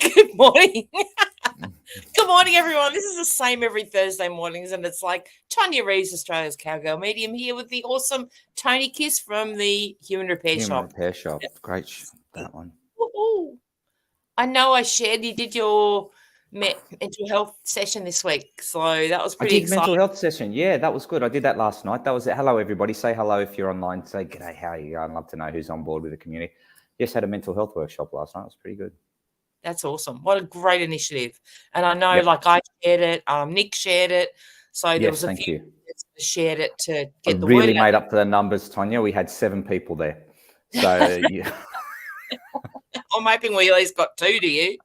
Good morning. Good morning, everyone. This is the same every Thursday mornings, and it's like Tonia Reeves, Australia's Cowgirl Medium, here with the awesome Tony Kiss from the Human Repair Shop. Repair Shop. Great, that one. Woo-hoo. I know I shared you did your mental health session this week, so that was pretty exciting. Mental health session. Yeah, that was good. I did that last night. That was it. Hello, everybody. Say hello if you're online. Say g'day, how are you? I'd love to know who's on board with the community. Yes, had a mental health workshop last night. It was pretty good. That's awesome. What a great initiative. And I know, like, I shared it, Nick shared it. So there was a few that shared it to get the word out. Really made up for the numbers, Tonia. We had 7 people there. So yeah. I'm hoping we at least got 2 to you.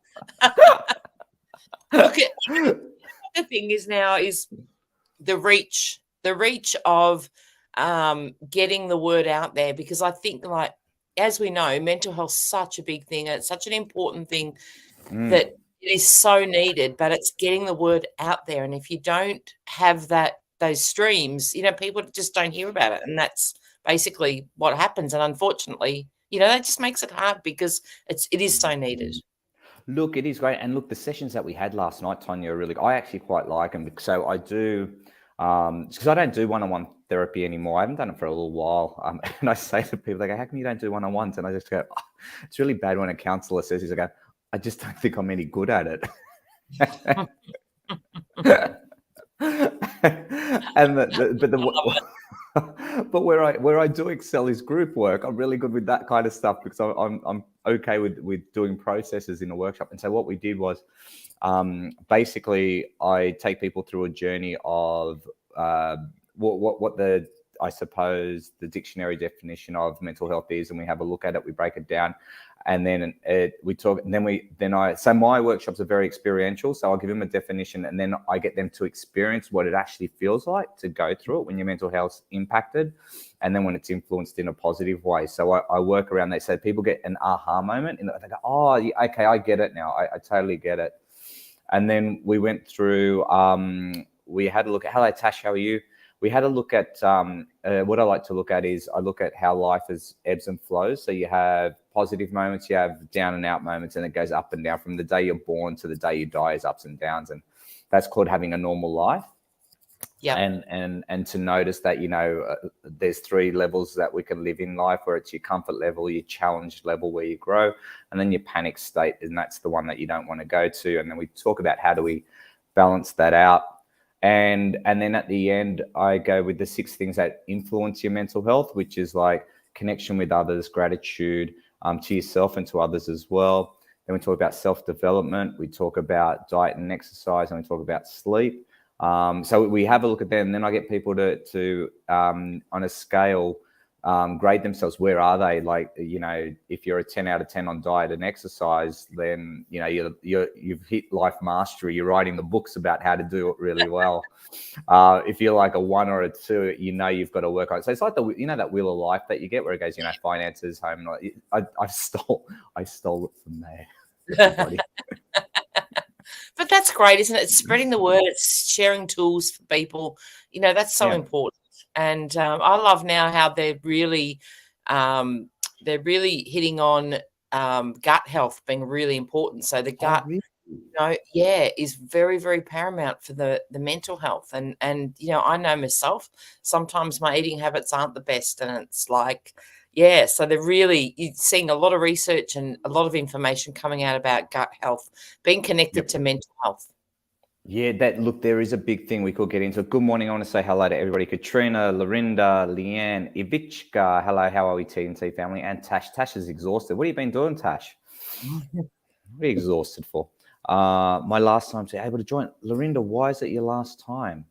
Look at the thing is now is the reach of getting the word out there, because I think, like, as we know, mental health is such a big thing, and it's such an important thing that it is so needed, but it's getting the word out there. And if you don't have those streams, people just don't hear about it. And that's basically what happens. And unfortunately, that just makes it hard because it is so needed. Look, it is great. And look, the sessions that we had last night, Tonia, are really, I actually quite like them. So I do, because I don't do one-on-one therapy anymore. I haven't done it for a little while. And I say to people, they go, how come you don't do one-on-ones? And I just go, it's really bad when a counsellor says this. I go, I just don't think I'm any good at it. But where I do excel is group work. I'm really good with that kind of stuff because I'm okay with doing processes in a workshop. And so what we did was basically I take people through a journey of what I suppose the dictionary definition of mental health is, and we have a look at it, we break it down, and then we talk, and so my workshops are very experiential. So I'll give them a definition, and then I get them to experience what it actually feels like to go through it when your mental health's impacted, and then when it's influenced in a positive way. So I work around that. So people get an aha moment, and they go, oh, okay, I get it now. I totally get it. And then we went through, we had a look at, hello, Tash, how are you? We had a look at, what I like to look at is I look at how life is ebbs and flows. So you have positive moments, you have down and out moments, and it goes up and down. From the day you're born to the day you die is ups and downs. And that's called having a normal life. Yeah. And to notice that, there's 3 levels that we can live in life, where it's your comfort level, your challenge level where you grow, and then your panic state. And that's the one that you don't want to go to. And then we talk about how do we balance that out. And then at the end, I go with the 6 things that influence your mental health, which is like connection with others, gratitude to yourself and to others as well. Then we talk about self-development. We talk about diet and exercise, and we talk about sleep. So we have a look at them, and then I get people to on a scale, grade themselves. Where are they? Like, if you're a 10 out of 10 on diet and exercise, then, you've hit life mastery. You're writing the books about how to do it really well. If you're like a 1 or a 2, you've got to work on it. So it's like that wheel of life that you get where it goes, finances, home. I stole it from there. But that's great, isn't it? It's spreading the word. It's sharing tools for people. That's so important. And I love now how they're really hitting on gut health being really important. So the gut, is very, very paramount for the mental health. And I know myself, sometimes my eating habits aren't the best, and it's like, so you're seeing a lot of research and a lot of information coming out about gut health being connected to mental health. Yeah, there is a big thing we could get into. Good morning. I want to say hello to everybody. Katrina, Lorinda, Leanne, Ivichka. Hello, how are we, TNT family? And Tash. Tash is exhausted. What have you been doing, Tash? What are you exhausted for? My last time to be able to join. Lorinda, why is it your last time?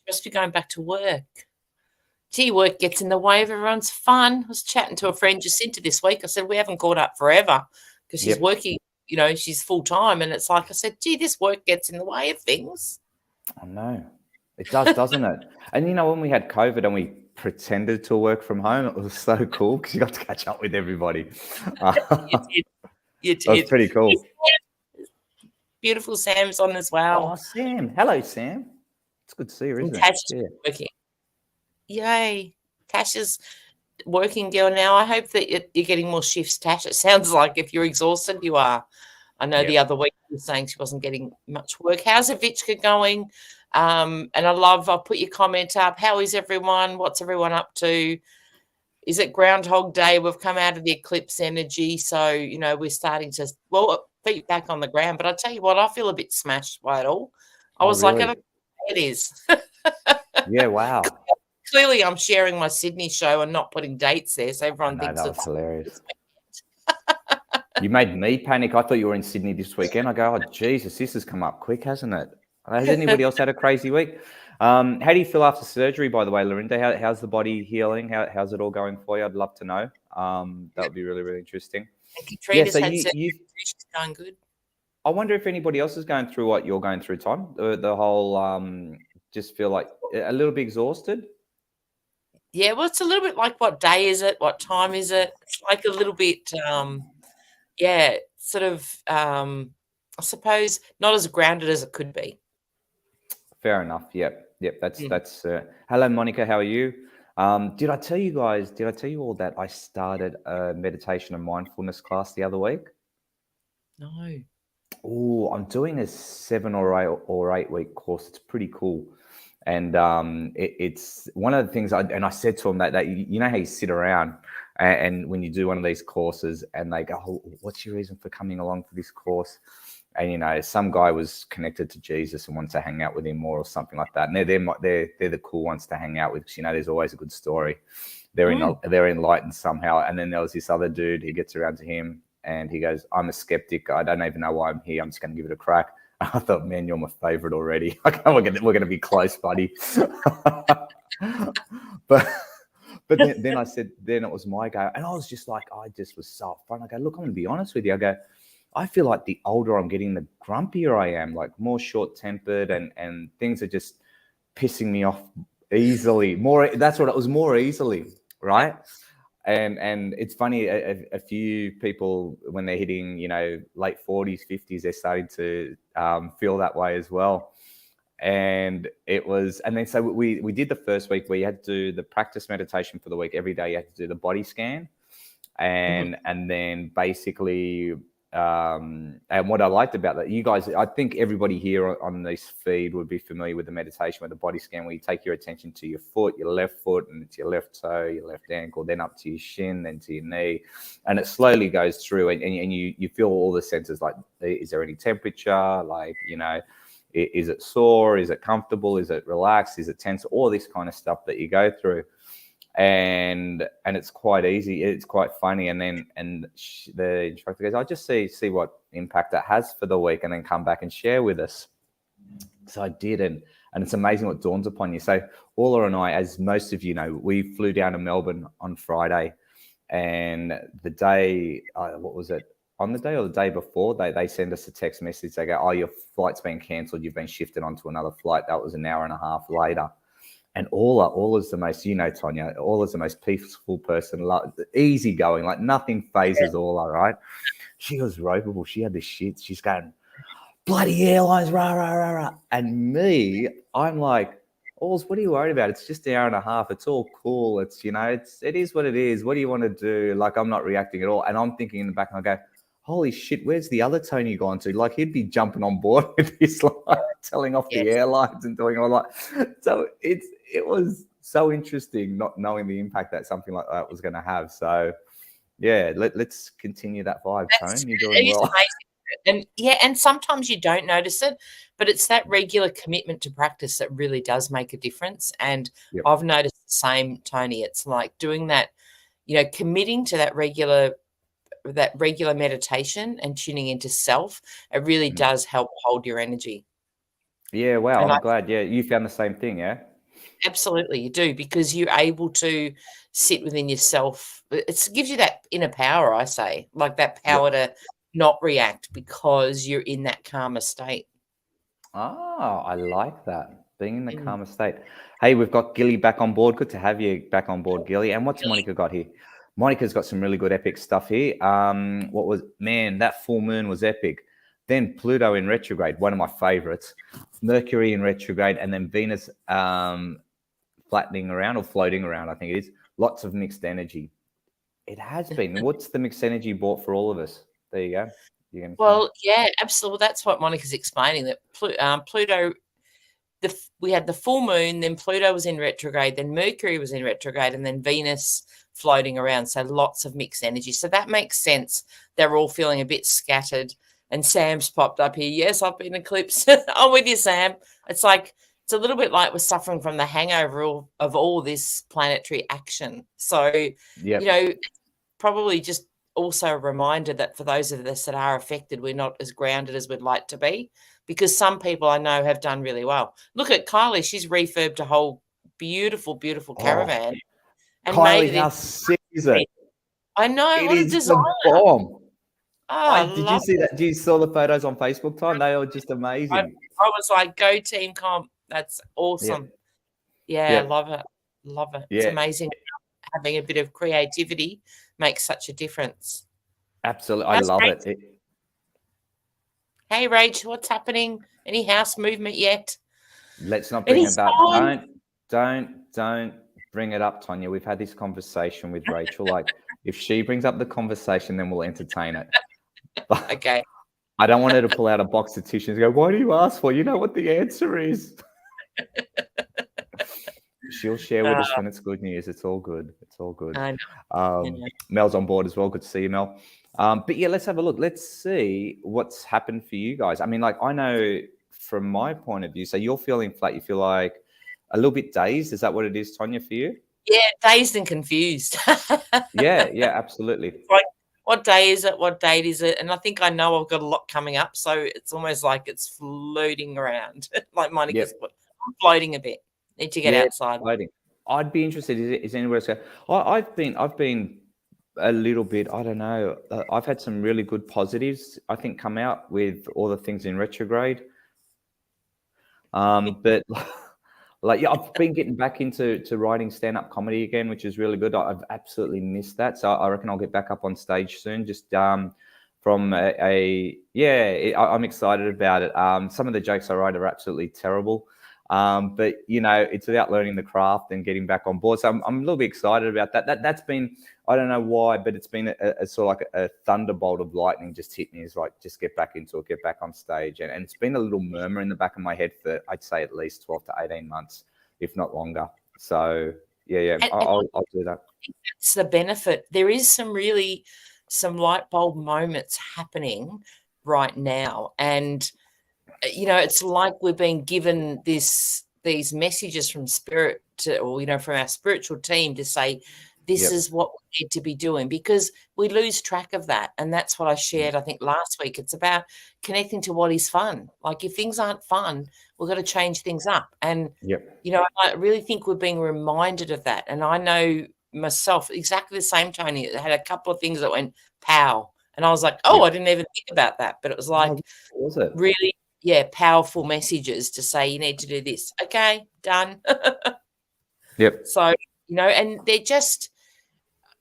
Must be going back to work. Gee, work gets in the way of everyone's fun. I was chatting to a friend Jacinta this week. I said, we haven't caught up forever because she's working, she's full-time. And it's like, I said, gee, this work gets in the way of things. I know. It does, doesn't it? And, when we had COVID and we pretended to work from home, it was so cool because you got to catch up with everybody. You did. It was pretty cool. Beautiful Sam's on as well. Oh, Sam. Hello, Sam. It's good to see you, isn't it? Tash is working. Yay. Tash is working girl now. I hope that you're getting more shifts, Tash. It sounds like if you're exhausted, you are. I know the other week she was saying she wasn't getting much work. How's Evichka going? And I'll put your comment up. How is everyone? What's everyone up to? Is it Groundhog Day? We've come out of the eclipse energy. So, we're starting to, feet back on the ground. But I tell you what, I feel a bit smashed by it all. I was really? like, it is. Yeah, wow. Clearly, I'm sharing my Sydney show and not putting dates there. So everyone thinks that was hilarious. You made me panic. I thought you were in Sydney this weekend. I go, oh, Jesus, this has come up quick, hasn't it? Has anybody else had a crazy week? How do you feel after surgery, by the way, Lorinda? How's the body healing? How's it all going for you? I'd love to know. That would be really, really interesting. Katrina's had surgery. She's going good. I wonder if anybody else is going through what you're going through, Tom. The whole just feel like a little bit exhausted. Yeah, well, it's a little bit like, what day is it? What time is it? It's like a little bit, sort of, I suppose, not as grounded as it could be. Fair enough. Yep. That's. Hello, Monica. How are you? Did I tell you guys? Did I tell you all that I started a meditation and mindfulness class the other week? No. Oh, I'm doing a 7 or 8 week course. It's pretty cool. And it's one of the things I said to him that you know how you sit around and when you do one of these courses and they go, oh, what's your reason for coming along for this course? And, some guy was connected to Jesus and wanted to hang out with him more or something like that. And they're the cool ones to hang out with because, there's always a good story. They're enlightened somehow. And then there was this other dude who gets around to him and he goes, I'm a skeptic. I don't even know why I'm here. I'm just going to give it a crack. I thought, man, you're my favorite already. We're going to be close, buddy. but then I said, then it was my go. And I was just like, I just was so upfront. I go, look, I'm going to be honest with you. I go, I feel like the older I'm getting, the grumpier I am, like more short-tempered and things are just pissing me off easily. That's what it was, more easily, right? And it's funny, a few people when they're hitting, late 40s, 50s, they're starting to feel that way as well. And then so we did the first week where you had to do the practice meditation for the week. Every day you had to do the body scan. And then basically, and what I liked about that, you guys, I think everybody here on this feed would be familiar with the meditation with the body scan, where you take your attention to your foot, your left foot, and it's your left toe, your left ankle, then up to your shin, then to your knee, and it slowly goes through, and you feel all the senses. Like, is there any temperature? Like, is it sore? Is it comfortable? Is it relaxed? Is it tense? All this kind of stuff that you go through. And it's quite easy. It's quite funny. And the instructor goes, I'll just see what impact that has for the week and then come back and share with us. So I did. And it's amazing what dawns upon you. So Orla and I, as most of you know, we flew down to Melbourne on Friday, and the day, what was it? On the day or the day before, they send us a text message. They go, oh, your flight's been cancelled. You've been shifted onto another flight. That was an hour and a half later. And Orla's the most, Tonia, Orla's the most peaceful person, easygoing, like nothing phases Orla, right? She was ropeable. She had this shit. She's going, bloody airlines, rah, rah, rah, rah. And me, I'm like, Orls, what are you worried about? It's just an hour and a half. It's all cool. It's, it is what it is. What do you want to do? Like, I'm not reacting at all. And I'm thinking in the back, and I go, holy shit, where's the other Tony gone to? Like, he'd be jumping on board with this, like, telling off the airlines and doing all that. So it was so interesting not knowing the impact that something like that was going to have. So, yeah, let's continue that vibe, Tony. You're doing well. And sometimes you don't notice it, but it's that regular commitment to practice that really does make a difference. And I've noticed the same, Tony. It's like doing that, committing to that regular meditation and tuning into self. It really does help hold your energy. Yeah, wow. And I'm glad. Yeah, you found the same thing, yeah? Absolutely, you do, because you're able to sit within yourself. It gives you that inner power, I say, like that power to not react because you're in that calmer state. Oh, I like that. Being in the calmer state. Hey, we've got Gilly back on board. Good to have you back on board, Gilly. And what's Monica got here? Monica's got some really good epic stuff here. That full moon was epic. Then Pluto in retrograde, one of my favorites. Mercury in retrograde, and then Venus flattening around or floating around, I think it is. Lots of mixed energy. It has been. What's the mixed energy brought for all of us? There you go. You gonna say? Well, yeah, absolutely. That's what Monica's explaining, that Pluto, we had the full moon, then Pluto was in retrograde, then Mercury was in retrograde, and then Venus floating around. So lots of mixed energy. So that makes sense. They're all feeling a bit scattered. And Sam's popped up here. Yes, I've been eclipsed. I'm with you, Sam. It's like, it's a little bit like we're suffering from the hangover of all this planetary action. So, Yep. you know, probably just also a reminder that for those of us that are affected, we're not as grounded as we'd like to be, because some people I know have done really well. Look at Kylie. She's refurbed a whole beautiful, beautiful caravan and made Kylie, it how into. sick is it? I know. It What a is the designer. bomb. Oh, I Did you love see it. that? Did you saw the photos on Facebook, Tom? They are just amazing. I was like, go team comp. That's awesome. Yeah, Yep. love it. Love it. It's Yeah. amazing having a bit of creativity makes such a difference. Absolutely. I How's love Rach? it. Hey, Rach, what's happening? Any house movement yet? Let's not bring Any it up. sign? Don't bring it up, Tonya. We've had this conversation with Rachel. Like, if she brings up the conversation, then we'll entertain it. But Okay. I don't want her to pull out a box of tissues and go, "Why do you ask for? You know what the answer is." She'll share with us when it's good news. It's all good. It's all good. I know. Mel's on board as well. Good to see you, Mel. But yeah, let's have a look. Let's see what's happened for you guys. I mean, like, I know from my point of view, so you're feeling flat. You feel like a little bit dazed. Is that what it is, Tonya, for you? Yeah, dazed and confused. Yeah, absolutely. Like, what day is it? What date is it? And I think I know I've got a lot coming up, so it's almost like it's floating around. Like Monica's I'm floating a bit. Need to get outside. Floating. I'd be interested. Is anywhere else? I've been a little bit. I don't know. I've had some really good positives, I think, come out with all the things in retrograde. But like, yeah, I've been getting back into writing stand-up comedy again, which is really good. I've absolutely missed that, so I reckon I'll get back up on stage soon. Just from I'm excited about it. Some of the jokes I write are absolutely terrible. But you know, it's about learning the craft and getting back on board. So I'm a little bit excited about that. That's been, I don't know why, but it's been a sort of like a thunderbolt of lightning just hit me. It's like, just get back into it, get back on stage. And it's been a little murmur in the back of my head for, I'd say, at least 12 to 18 months, if not longer. So I'll do that. It's the benefit. There is some light bulb moments happening right now. And you know, it's like we're being given these messages from spirit from our spiritual team to say, this is what we need to be doing, because we lose track of that. And that's what I shared, I think, last week. It's about connecting to what is fun. Like, if things aren't fun, we've got to change things up. And, you know, I really think we're being reminded of that. And I know myself exactly the same, Tony. I had a couple of things that went pow. And I was like, I didn't even think about that. But it was like, was it? Really, powerful messages to say, you need to do this. Okay, done. So, you know, and they're just,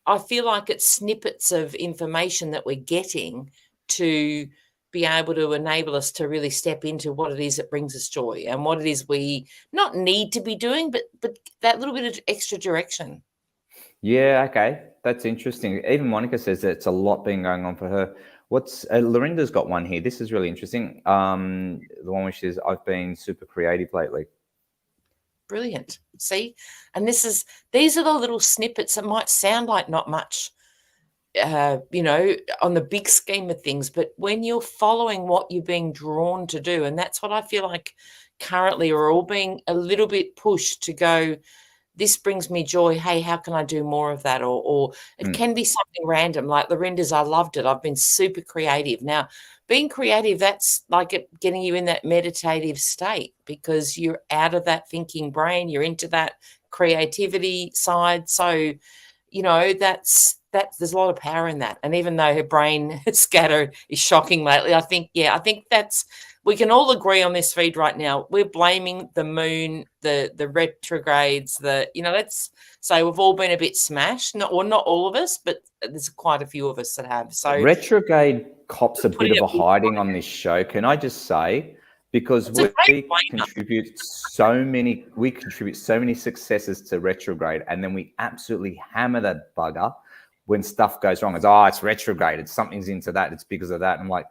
I feel like it's snippets of information that we're getting to be able to enable us to really step into what it is that brings us joy and what it is we not need to be doing, but that little bit of extra direction. Yeah, okay. That's interesting. Even Monica says that it's a lot been going on for her. Lorinda's got one here. This is really interesting. The one which is, I've been super creative lately. Brilliant. See? And these are the little snippets that might sound like not much, you know, on the big scheme of things, but when you're following what you're being drawn to do, and that's what I feel like currently we're all being a little bit pushed to go, this brings me joy. Hey, how can I do more of that? Or it can be something random, like Lorinda's. I loved it. I've been super creative. Now, being creative, that's like getting you in that meditative state, because you're out of that thinking brain. You're into that creativity side. So, you know, there's a lot of power in that. And even though her brain scatter is shocking lately, I think we can all agree on this feed right now. We're blaming the moon, the retrogrades, let's say we've all been a bit smashed. Not all of us, but there's quite a few of us that have. So retrograde cops a bit of a hiding on this show, can I just say? Because we contribute so many successes to retrograde, and then we absolutely hammer that bugger when stuff goes wrong. It's retrograde. Something's into that. It's because of that. And I'm like,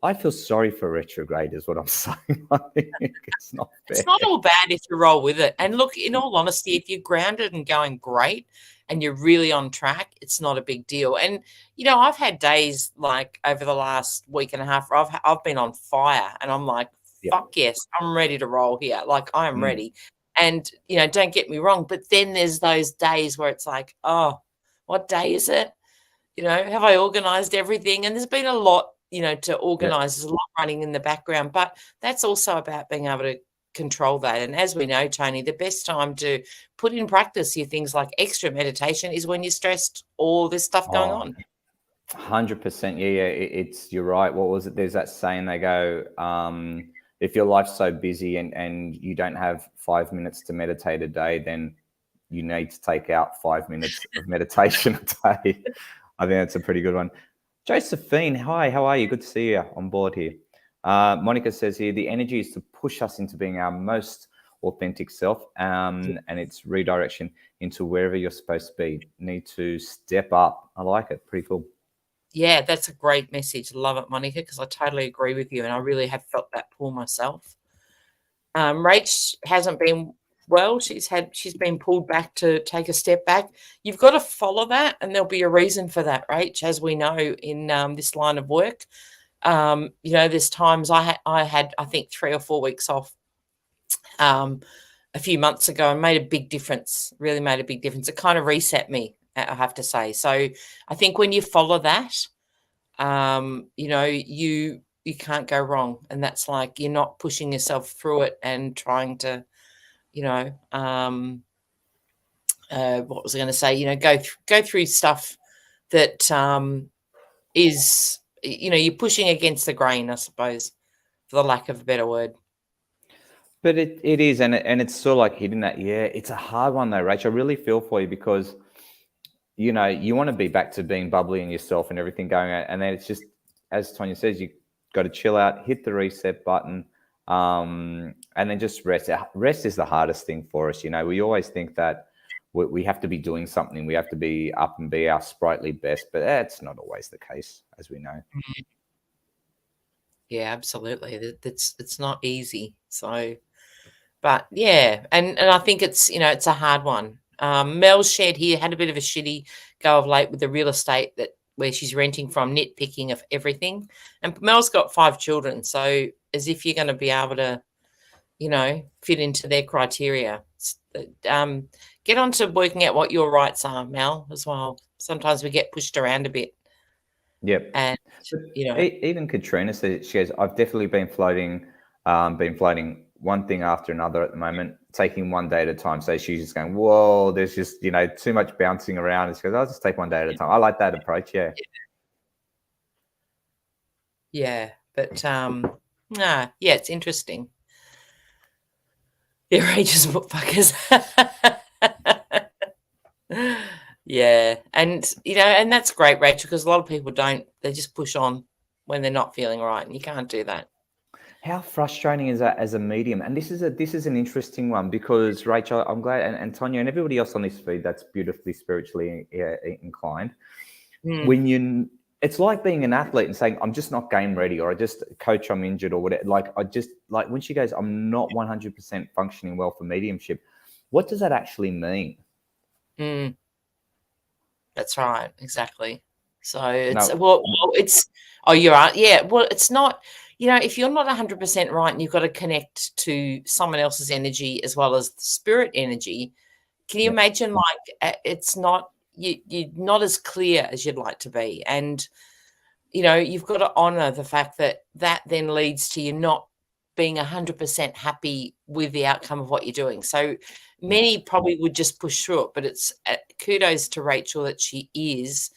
I feel sorry for retrograde is what I'm saying. I think it's not fair. It's not all bad if you roll with it. And look, in all honesty, if you're grounded and going great and you're really on track, it's not a big deal. And, I've had days like over the last week and a half where I've been on fire and I'm like, fuck yes, I'm ready to roll here. Like I am ready. And, don't get me wrong, but then there's those days where it's like, oh, what day is it? Have I organized everything? And there's been a lot, to organize. There's a lot running in the background, but that's also about being able to control that. And as we know, Tony, the best time to put in practice your things like extra meditation is when you're stressed, all this stuff going on. 100%. Yeah. You're right. What was it? There's that saying they go, if your life's so busy and you don't have 5 minutes to meditate a day, then you need to take out 5 minutes of meditation a day. I think that's a pretty good one. Josephine, hi, how are you? Good to see you on board here. Monica says here, the energy is to push us into being our most authentic self, and it's redirection into wherever you're supposed to be. Need to step up. I like it. Pretty cool. Yeah, that's a great message. Love it, Monica, because I totally agree with you, and I really have felt that pull myself. Rach hasn't been well. She's been pulled back to take a step back. You've got to follow that, and there'll be a reason for that, Rach, as we know in this line of work. There's times I had I think 3 or 4 weeks off a few months ago and made a big difference, really made a big difference. It kind of reset me, I have to say. So I think when you follow that, you can't go wrong. And that's like you're not pushing yourself through it and trying to, what was I going to say? Go through stuff that is, you're pushing against the grain, I suppose, for the lack of a better word. But it is, and it's sort of like hitting that. Yeah, it's a hard one though, Rach. I really feel for you because, you want to be back to being bubbly in yourself and everything going on. And then it's just, as Tonia says, you got to chill out, hit the reset button, and then just rest. Rest is the hardest thing for us. We always think that we have to be doing something. We have to be up and be our sprightly best, but that's not always the case, as we know. Yeah, absolutely. It's not easy. So, but yeah, and I think it's it's a hard one. Mel's shared here had a bit of a shitty go of late with the real estate where she's renting from, nitpicking of everything. And Mel's got 5 children, so as if you're going to be able to, fit into their criteria. Get on to working out what your rights are, Mel, as well. Sometimes we get pushed around a bit. Yep. And even Katrina says, she goes, I've definitely been floating one thing after another at the moment, taking one day at a time. So she's just going, whoa, there's just, too much bouncing around. And she goes, I'll just take one day at a time. I like that approach. Yeah. Yeah. But it's interesting. They're ages fuckers. Yeah. And, and that's great, Rachel, because a lot of people they just push on when they're not feeling right, and you can't do that. How frustrating is that as a medium? And this is an interesting one because, Rachel, I'm glad, and Tonia and everybody else on this feed that's beautifully spiritually inclined. When it's like being an athlete and saying, I'm just not game ready, or coach, I'm injured, or whatever. Like when she goes, I'm not 100% functioning well for mediumship. What does that actually mean? That's right. Exactly. So it's, you're right. Yeah. Well, it's not, if you're not 100% right and you've got to connect to someone else's energy as well as the spirit energy, can you imagine it's not, you're not as clear as you'd like to be. And, you've got to honor the fact that then leads to you not being 100% happy with the outcome of what you're doing. So many probably would just push through it, but it's kudos to Rachel that she is,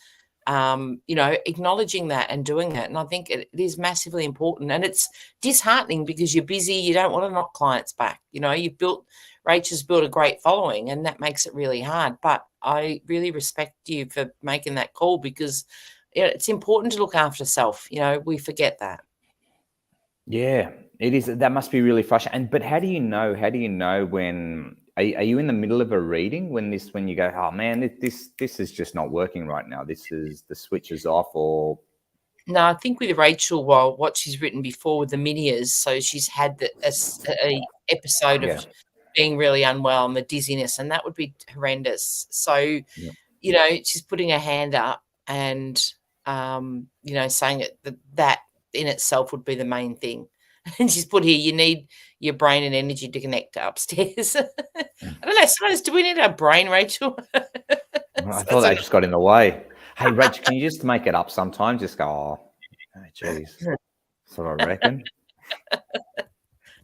acknowledging that and doing that. And I think it is massively important, and it's disheartening because you're busy. You don't want to knock clients back. Rachel's built a great following, and that makes it really hard. But I really respect you for making that call because it's important to look after self. We forget that. Yeah, it is. That must be really frustrating. But how do you know? When are you in the middle of a reading when you go, oh man, this is just not working right now. The switch is off, or No, I think with Rachel, well, what she's written before with the Minias, so she's had a episode of being really unwell and the dizziness, and that would be horrendous. So, you know, she's putting her hand up and, you know, saying that in itself would be the main thing. And she's put here, you need your brain and energy to connect to upstairs. I don't know. Sometimes, do we need our brain, Rachel? I thought they just got in the way. Hey, Rach, can you just make it up sometimes? Just go, oh, geez. That's what I reckon.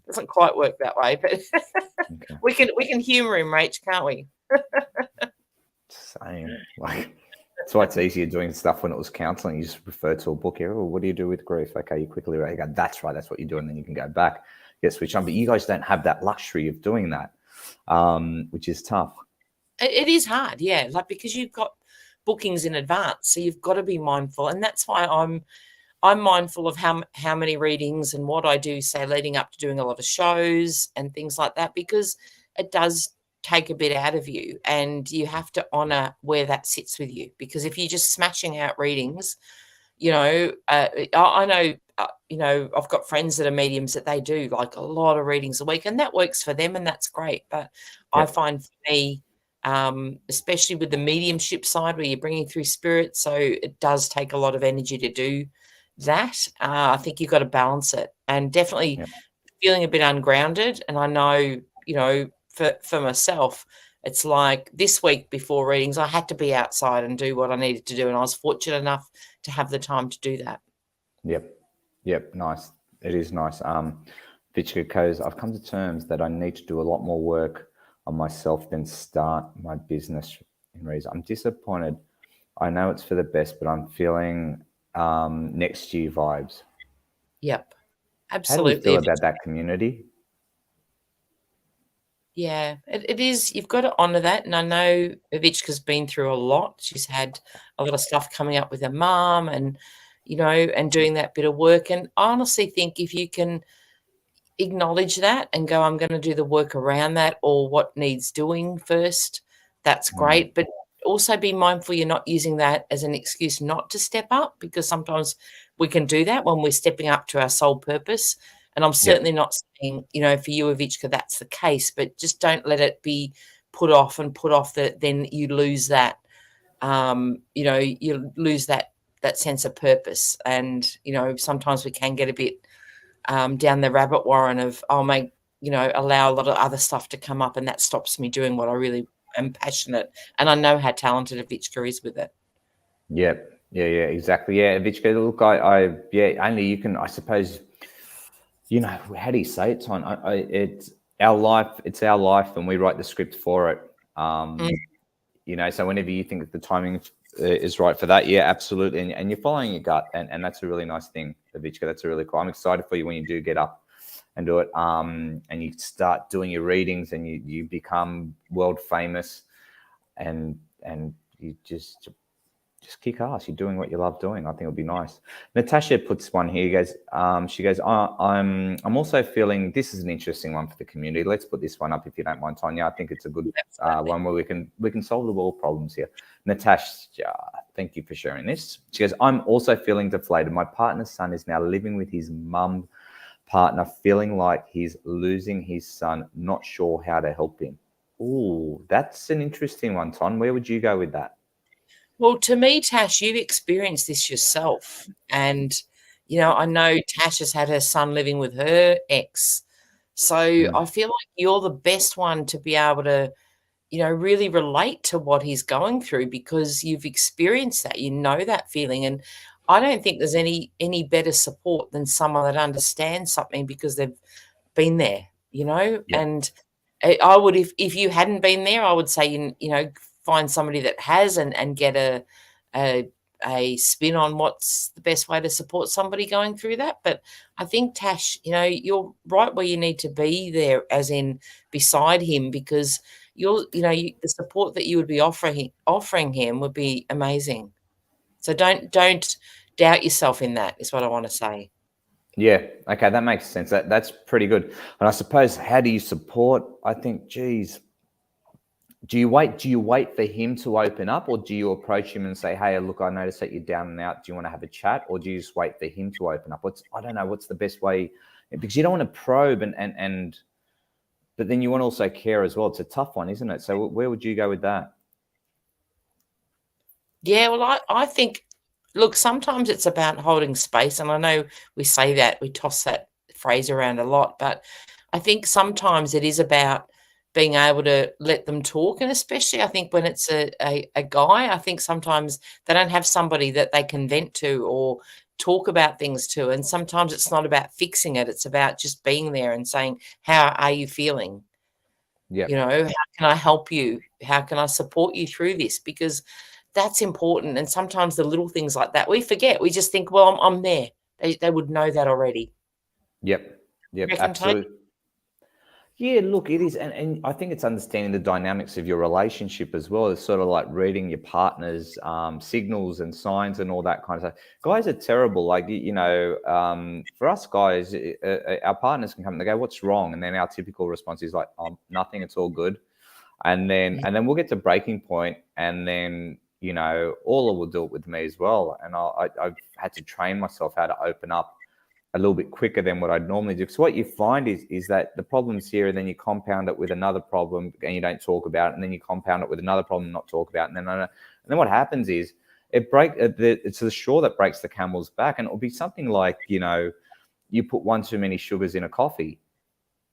Doesn't quite work that way, but we can humour him, Rach, can't we? Same. Like, that's why it's easier doing stuff when it was counselling. You just refer to a book here. Oh, what do you do with grief? Okay, you quickly write. You go, that's right. That's what you do, and then you can go back, get switched on. But you guys don't have that luxury of doing that, which is tough. It is hard, yeah. Like, because you've got bookings in advance, so you've got to be mindful, and that's why I'm mindful of how many readings and what I do, say, leading up to doing a lot of shows and things like that, because it does take a bit out of you, and you have to honor where that sits with you. Because if you're just smashing out readings, you know, I know, you know, I've got friends that are mediums that they do like a lot of readings a week, and that works for them, and that's great. But I find for me, especially with the mediumship side where you're bringing through spirit, so it does take a lot of energy to do that. I think you've got to balance it, and definitely feeling a bit ungrounded. And I know, you know, for myself, it's like this week before readings, I had to be outside and do what I needed to do, and I was fortunate enough to have the time to do that. Yep, nice. It is nice. Vichka goes, I've come to terms that I need to do a lot more work on myself than start my business in reason. I'm disappointed. I know it's for the best, but I'm feeling next year vibes. Yep, absolutely. How do you feel about that community? Yeah, it is. You've got to honour that. And I know Vichka's been through a lot. She's had a lot of stuff coming up with her mum and, you know, and doing that bit of work. And I honestly think if you can acknowledge that and go, I'm going to do the work around that or what needs doing first, that's great. But also be mindful you're not using that as an excuse not to step up, because sometimes we can do that when we're stepping up to our sole purpose. And I'm certainly not saying, you know, for you, Avichka, that's the case, but just don't let it be put off that then you lose that, you know, you lose that sense of purpose. And, you know, sometimes we can get a bit down the rabbit warren of, you know, allow a lot of other stuff to come up, and that stops me doing what I really am passionate. And I know how talented Avichka is with it. Yeah, exactly. Yeah, Avichka, look, only you can, I suppose, you know, how do you say it, Ton? It's our life, and we write the script for it. You know, so whenever you think that the timing is right for that, yeah, absolutely. And you're following your gut, and that's a really nice thing, Avichka. That's a really cool. I'm excited for you when you do get up and do it, and you start doing your readings, and you become world famous, and you just kick ass. You're doing what you love doing. I think it'll be nice. Natasha puts one here. She goes, I'm also feeling, this is an interesting one for the community. Let's put this one up if you don't mind, Tonia. I think it's a good one where we can solve the world problems here. Natasha, thank you for sharing this. She goes, I'm also feeling deflated. My partner's son is now living with his mum partner, feeling like he's losing his son, not sure how to help him. Ooh, that's an interesting one, Ton. Where would you go with that? Well, to me, Tash, you've experienced this yourself. And, you know, I know Tash has had her son living with her ex. So I feel like you're the best one to be able to, you know, really relate to what he's going through, because you've experienced that, you know, that feeling. And I don't think there's any better support than someone that understands something because they've been there, you know. And I would, if you hadn't been there, I would say, you know, find somebody that has and get a spin on what's the best way to support somebody going through that. But I think, Tash, you know, you're right where you need to be there, as in beside him, because the support that you would be offering him would be amazing. So don't doubt yourself in that, is what I want to say. Yeah. Okay. That makes sense. That's pretty good. And I suppose, how do you support? I think, geez, Do you wait for him to open up, or do you approach him and say, hey, look, I noticed that you're down and out. Do you want to have a chat? Or do you just wait for him to open up? I don't know, what's the best way? Because you don't want to probe but then you want to also care as well. It's a tough one, isn't it? So where would you go with that? Yeah, well, I think, look, sometimes it's about holding space. And I know we say that, we toss that phrase around a lot, but I think sometimes it is about being able to let them talk. And especially I think when it's a guy, I think sometimes they don't have somebody that they can vent to or talk about things to. And sometimes it's not about fixing it. It's about just being there and saying, how are you feeling? Yeah. You know, how can I help you? How can I support you through this? Because that's important. And sometimes the little things like that, we forget. We just think, well, I'm there. They would know that already. Yep. Reckon, Absolutely. Tony? Yeah, look, it is. And I think it's understanding the dynamics of your relationship as well. It's sort of like reading your partner's signals and signs and all that kind of stuff. Guys are terrible. Like, for us guys, our partners can come and they go, what's wrong? And then our typical response is like, nothing, it's all good. And then we'll get to breaking point, and then, Orla will do it with me as well. And I've had to train myself how to open up a little bit quicker than what I'd normally do. So what you find is that the problem's here, and then you compound it with another problem, and you don't talk about it, and then you compound it with another problem, not talk about it, and then what happens is it's the straw that breaks the camel's back, and it'll be something like, you put one too many sugars in a coffee,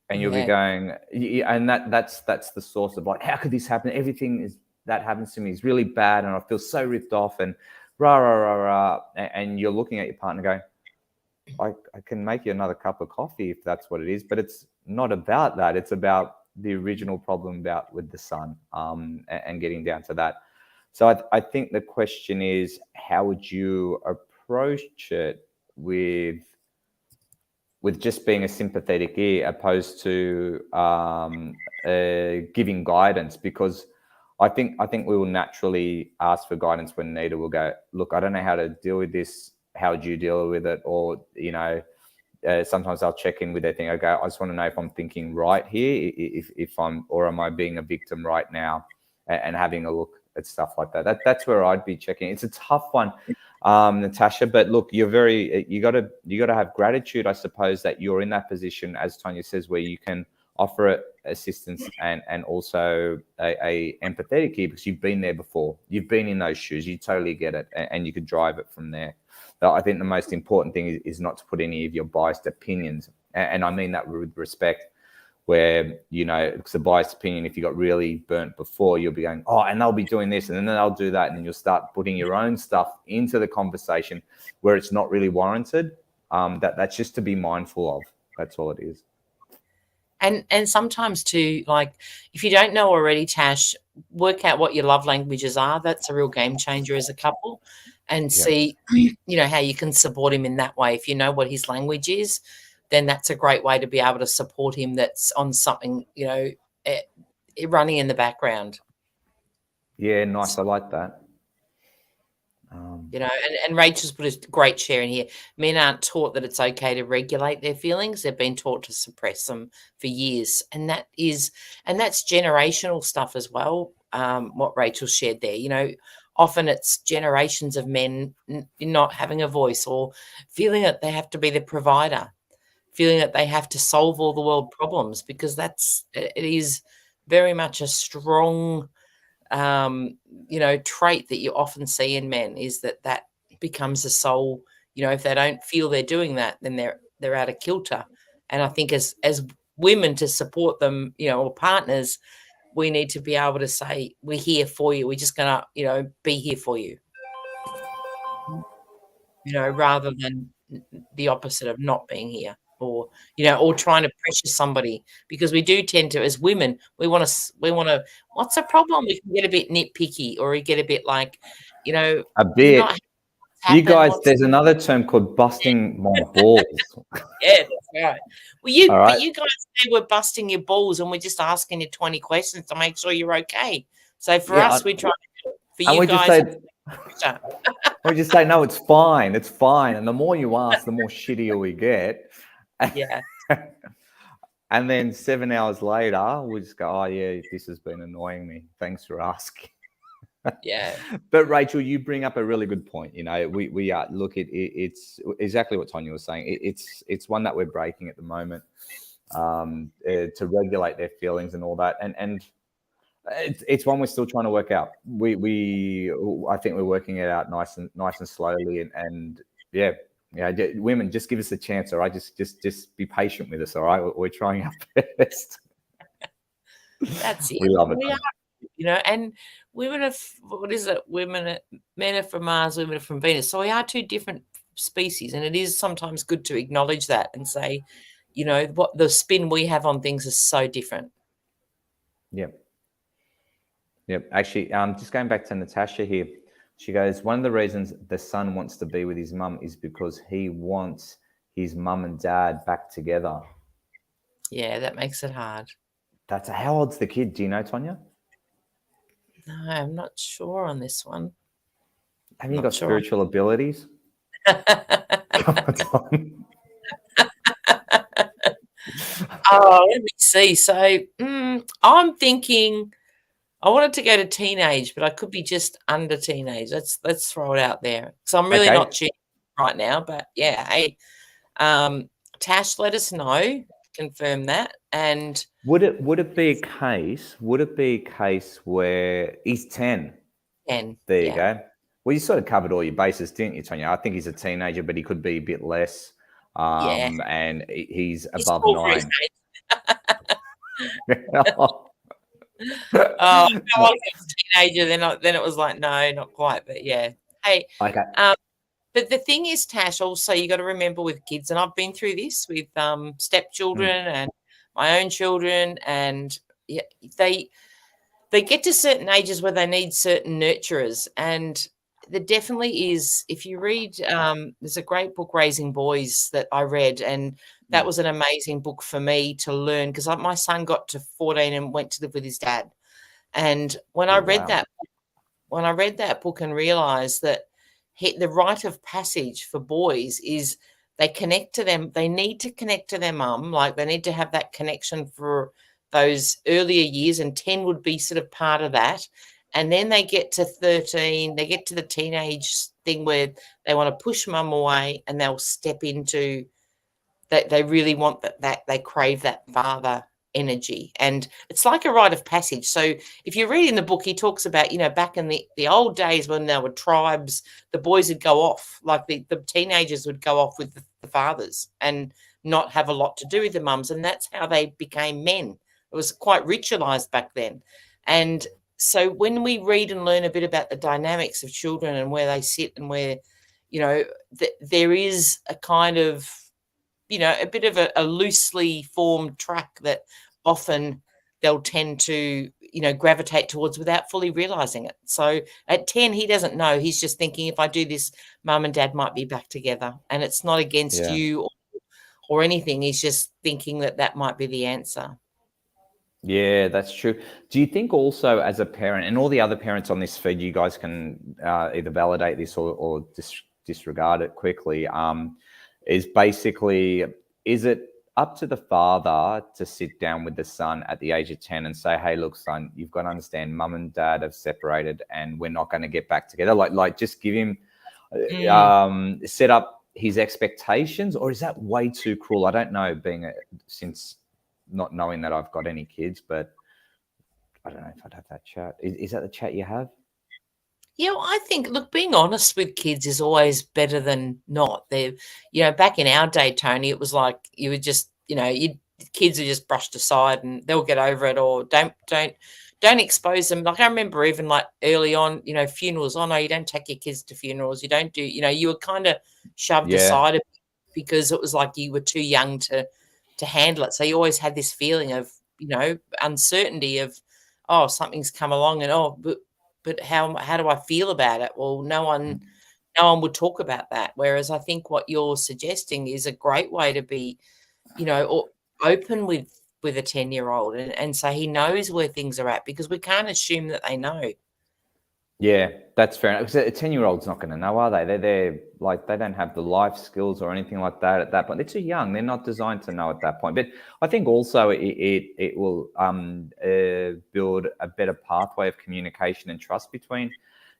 and you'll be going, and that's the source of like, how could this happen? Everything that happens to me is really bad, and I feel so ripped off, and rah rah rah rah, and you're looking at your partner going, I can make you another cup of coffee if that's what it is, but it's not about that. It's about the original problem with the sun, and getting down to that. So I think the question is, how would you approach it with just being a sympathetic ear, opposed to giving guidance? Because I think we will naturally ask for guidance when needed. We'll go, look, I don't know how to deal with this. How would you deal with it? Or, sometimes I'll check in with their thing. I go, I just want to know if I'm thinking right here, or am I being a victim right now, and having a look at stuff like that. That's where I'd be checking. It's a tough one, Natasha, but look, you got to have gratitude, I suppose, that you're in that position, as Tonia says, where you can offer assistance and also a empathetic ear, because you've been there before. You've been in those shoes. You totally get it, and you could drive it from there. But I think the most important thing is not to put any of your biased opinions, and I mean that with respect, where, it's a biased opinion. If you got really burnt before, you'll be going, and they'll be doing this, and then they'll do that, and then you'll start putting your own stuff into the conversation where it's not really warranted. That's just to be mindful of. That's all it is. And sometimes too, like, if you don't know already, Tash, work out what your love languages are. That's a real game changer as a couple, and see, how you can support him in that way. If you know what his language is, then that's a great way to be able to support him. That's on something, running in the background. Yeah, nice. I like that. And Rachel's put a great share in here. Men aren't taught that it's okay to regulate their feelings. They've been taught to suppress them for years. And that's generational stuff as well, what Rachel shared there. Often it's generations of men not having a voice, or feeling that they have to be the provider, feeling that they have to solve all the world problems, because it is very much a strong trait that you often see in men, is that becomes a soul. If they don't feel they're doing that, then they're out of kilter. And I think as women, to support them, or partners, we need to be able to say, we're here for you. We're just gonna, be here for you. Rather than the opposite of not being here, or trying to pressure somebody, because we do tend to, as women, we want to, what's the problem? We can get a bit nitpicky, or we get a bit like, a bit. You guys, there's another term called busting my balls. Yeah, that's right. Well, but you guys say we're busting your balls, and we're just asking you 20 questions to make sure you're okay. So for us, we try to do it. For you guys, we just say, no, it's fine. It's fine. And the more you ask, the more shittier we get. Yeah. And then 7 hours later, we just go, oh, yeah, this has been annoying me. Thanks for asking. Yeah. But Rachel, you bring up a really good point. You know, we are look at it, it's exactly what Tonia was saying. It's one that we're breaking at the moment, to regulate their feelings and all that. And it's one we're still trying to work out. I think we're working it out nice and slowly. And yeah, women, just give us a chance. All right, just be patient with us. All right, we're trying our best. That's it. We love it. We are, you know, and women are, what is it? Men are from Mars, women are from Venus. So we are two different species, and it is sometimes good to acknowledge that and say, you know, what the spin we have on things is so different. Yep. Actually, just going back to Natasha here, she goes, one of the reasons the son wants to be with his mum is because he wants his mum and dad back together. Yeah, that makes it hard. How old's the kid? Do you know, Tonia? No, I'm not sure on this one. Have you got spiritual abilities? Oh, let me see. So I'm thinking I wanted to go to teenage, but I could be just under teenage. Let's throw it out there. So I'm really not tuned right now, but yeah. Hey, Tash, let us know. Confirm that. And would it be a case? Would it be a case where he's 10? 10. There you go. Well, you sort of covered all your bases, didn't you, Tonia? I think he's a teenager, but he could be a bit less. And he's above 9. Oh, I was a teenager. Then it was like, no, not quite. But yeah. Hey. Okay. But the thing is, Tash, also you got to remember with kids, and I've been through this with stepchildren and my own children, and yeah, they get to certain ages where they need certain nurturers, and there definitely is. If you read, there's a great book, Raising Boys, that I read, and that was an amazing book for me to learn because my son got to 14 and went to live with his dad, and when I read that book and realised that the rite of passage for boys is they connect to them. They need to connect to their mum. Like they need to have that connection for those earlier years, and 10 would be sort of part of that. And then they get to 13, they get to the teenage thing where they want to push mum away and they'll step into that. They really want that they crave that father energy, and it's like a rite of passage. So if you read in the book, he talks about, you know, back in the old days when there were tribes, the boys would go off, like the teenagers would go off with the fathers and not have a lot to do with the mums, and that's how they became men. It was quite ritualized back then. And so when we read and learn a bit about the dynamics of children and where they sit and where, you know, there is a kind of, you know, a bit of a loosely formed track that often they'll tend to, you know, gravitate towards without fully realizing it. So at 10, he doesn't know. He's just thinking, if I do this, mum and dad might be back together. And it's not against you or anything. He's just thinking that might be the answer. Yeah, that's true. Do you think also as a parent, and all the other parents on this feed, you guys can either validate this or disregard it quickly, is it up to the father to sit down with the son at the age of 10 and say, hey, look, son, you've got to understand mum and dad have separated and we're not going to get back together? Like just give him, set up his expectations, or is that way too cruel? I don't know, since not knowing that I've got any kids, but I don't know if I'd have that chat. Is that the chat you have? Yeah, well, I think, look, being honest with kids is always better than not. They're, you know, back in our day, Tony, it was like you would just, you know, kids are just brushed aside and they'll get over it, or don't expose them. Like I remember even like early on, you know, funerals. Oh no, you don't take your kids to funerals. You don't do, you know, you were kind of shoved aside because it was like you were too young to handle it. So you always had this feeling of, you know, uncertainty of, oh, something's come along and but how do I feel about it? Well, no one would talk about that. Whereas I think what you're suggesting is a great way to be, you know, open with a 10-year-old and say he knows where things are at, because we can't assume that they know. Yeah, that's fair enough. 'Cause a 10-year-old's not going to know, are they? They're like, they don't have the life skills or anything like that at that point. They're too young. They're not designed to know at that point. But I think also it will build a better pathway of communication and trust between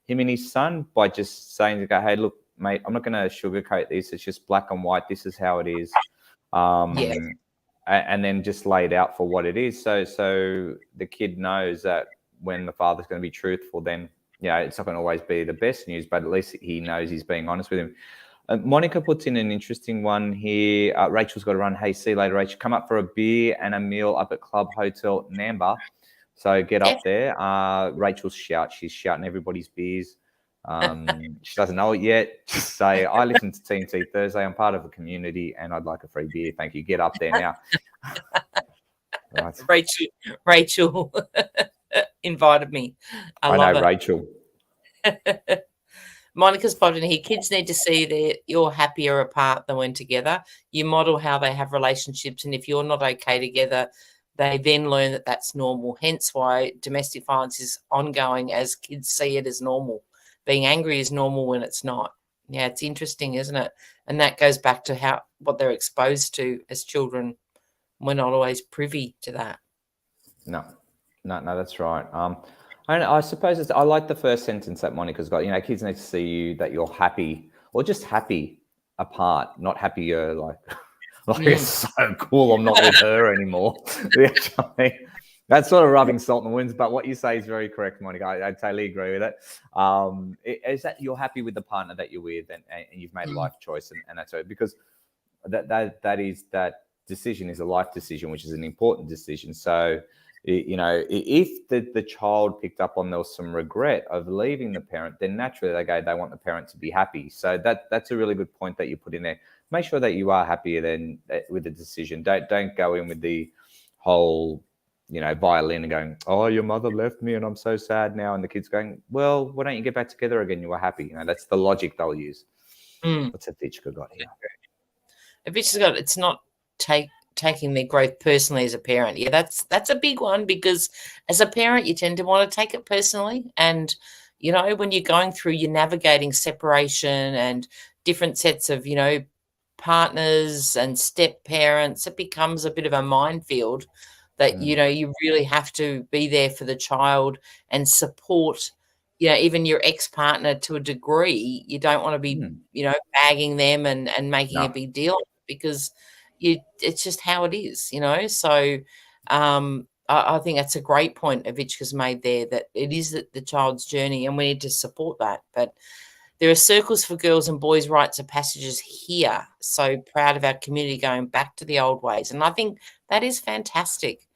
him and his son by just saying to go, hey, look, mate, I'm not going to sugarcoat this. It's just black and white. This is how it is. Yeah. And then just lay it out for what it is. So the kid knows that when the father's going to be truthful, then it's not going to always be the best news, but at least he knows he's being honest with him. Monica puts in an interesting one here. Rachel's got to run. Hey, see you later, Rachel. Come up for a beer and a meal up at Club Hotel Namba. So get up there. Rachel's she's shouting everybody's beers. She doesn't know it yet. Just say, I listen to TNT Thursday. I'm part of a community and I'd like a free beer. Thank you. Get up there now. Right. Rachel invited me. I love know, Rachel. Monica's popped in here. Kids need to see that you're happier apart than when together. You model how they have relationships, and if you're not okay together, they then learn that that's normal. Hence why domestic violence is ongoing, as kids see it as normal. Being angry is normal when it's not. Yeah, it's interesting, isn't it? And that goes back to what they're exposed to as children. We're not always privy to that. No, that's right. And I suppose I like the first sentence that Monica's got. Kids need to see you that you're happy, or just happy apart, not happy you're like it's so cool, I'm not with her anymore. That's sort of rubbing salt in the wounds, but what you say is very correct, Monica. I totally agree with it. Is that you're happy with the partner that you're with, and you've made a life choice, and that's right, because that decision is a life decision, which is an important decision. So if the child picked up on there was some regret of leaving the parent, then naturally they want the parent to be happy. So that's a really good point that you put in there. Make sure that you are happier than with the decision. Don't go in with the whole violin and going, oh, your mother left me and I'm so sad now, and the kid's going, well, why don't you get back together again? You were happy. That's the logic they'll use. What's Avichka got here? Avichka's got, it's not taking their growth personally as a parent. Yeah, that's a big one, because as a parent you tend to want to take it personally, and when you're going through, you're navigating separation and different sets of partners and step parents. It becomes a bit of a minefield that you really have to be there for the child and support even your ex-partner to a degree. You don't want to be bagging them and making a big deal, because it's just how it is, So I think that's a great point Avichka's made there, that it is the child's journey and we need to support that. But there are circles for girls and boys' rites of passages here. So proud of our community going back to the old ways. And I think that is fantastic.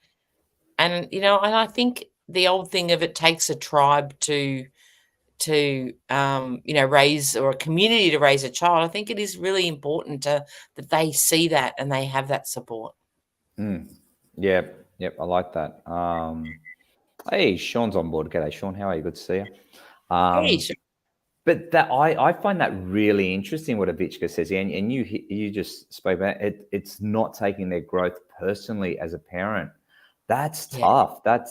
And, and I think the old thing of it takes a tribe to raise, or a community to raise a child. I think it is really important that they see that and they have that support. Yep, I like that. Hey, Sean's on board. G'day, Sean. How are you? Good to see you. Hey, Sean. But that I find that really interesting what Avichka says, and you just spoke about it. It's not taking their growth personally as a parent. That's tough. That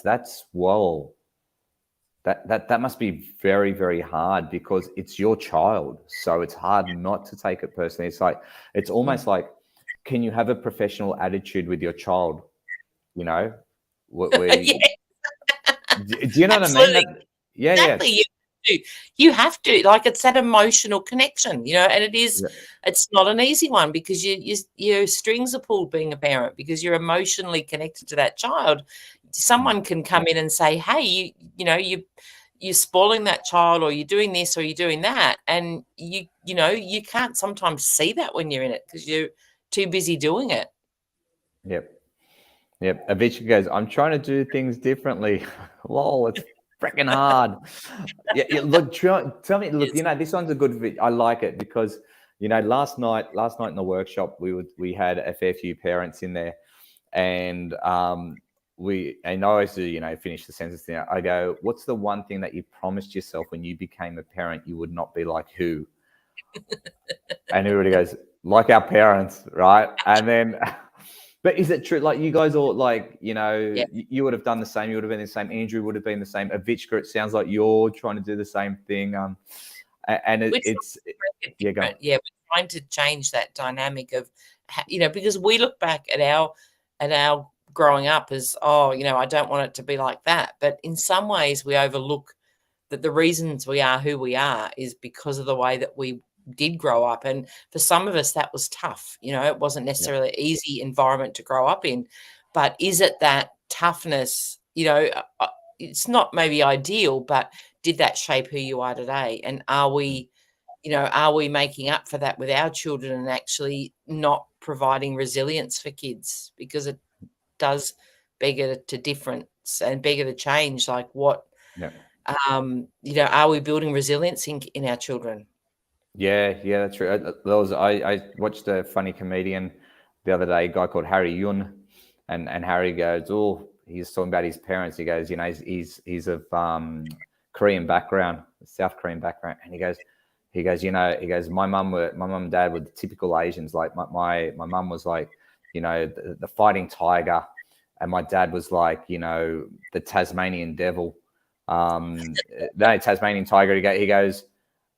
must be very, very hard, because it's your child. So it's hard not to take it personally. It's almost like, can you have a professional attitude with your child? Do you know what Absolutely. I mean? Yeah, exactly. yeah. You have to, like, it's that emotional connection, and it is, it's not an easy one, because your strings are pulled being a parent, because you're emotionally connected to that child. Someone can come in and say, hey, you're spoiling that child, or you're doing this, or you're doing that. And you can't sometimes see that when you're in it, because you're too busy doing it. Yep. Avichka goes, I'm trying to do things differently. Lol, it's freaking hard. Look, tell me. Look, this one's a good. I like it because last night in the workshop we had a fair few parents in there, and I always do finish the sentence there. I go, what's the one thing that you promised yourself when you became a parent you would not be like who? And everybody goes, like our parents, right? And then But is it true? Like you guys all like, Yeah. you would have done the same. You would have been the same. Andrew would have been the same. Avichka, it sounds like you're trying to do the same thing. And it's yeah, go. Different. Yeah, we're trying to change that dynamic of, because we look back at our growing up as, I don't want it to be like that. But in some ways, we overlook that the reasons we are who we are is because of the way that we did grow up. And for some of us, that was tough. It wasn't necessarily an easy environment to grow up in. But is it that toughness? It's not maybe ideal, but did that shape who you are today? And are we making up for that with our children and actually not providing resilience for kids? Because it does beg it to difference and beg it to change. Like what, Yeah. are we building resilience in our children? Yeah, that's true. I watched a funny comedian the other day, a guy called Harry Yun, and Harry goes, he's talking about his parents. He goes, he's of Korean background, South Korean background, and he goes, my mum and dad were the typical Asians. Like my mum was like, the fighting tiger, and my dad was like, the Tasmanian devil. Tasmanian tiger. He goes,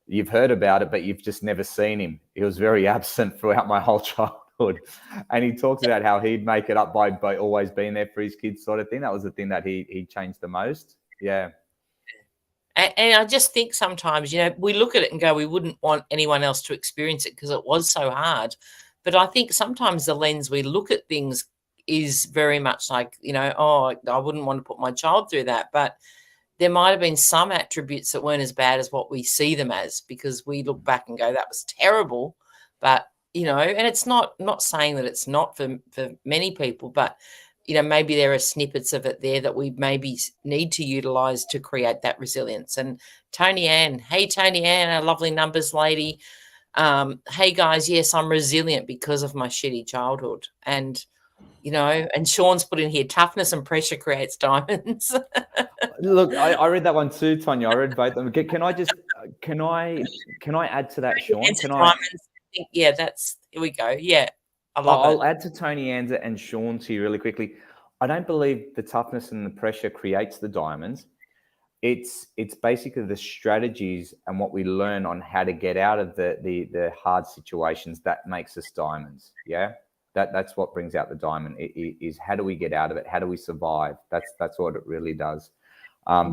you've heard about it, but you've just never seen him. He was very absent throughout my whole childhood. And he talks about how he'd make it up by always being there for his kids, sort of thing. That was the thing that he changed the most. Yeah. And I just think sometimes, we look at it and go, we wouldn't want anyone else to experience it because it was so hard. But I think sometimes the lens we look at things is very much like, I wouldn't want to put my child through that. But there might have been some attributes that weren't as bad as what we see them as, because we look back and go, that was terrible. But, and it's not saying that it's not for many people, but, maybe there are snippets of it there that we maybe need to utilize to create that resilience. And Tony Ann, our lovely numbers lady. Hey guys, yes, I'm resilient because of my shitty childhood. And, and Sean's put in here, toughness and pressure creates diamonds. Look, I read that one too, Tonia. I read both of them. Can I add to that, Sean? Yeah, here we go. Yeah, I'll add to Tony Anza and Sean to you really quickly. I don't believe the toughness and the pressure creates the diamonds. It's basically the strategies and what we learn on how to get out of the hard situations that makes us diamonds. Yeah. That's what brings out the diamond. It is how do we get out of it? How do we survive? That's what it really does.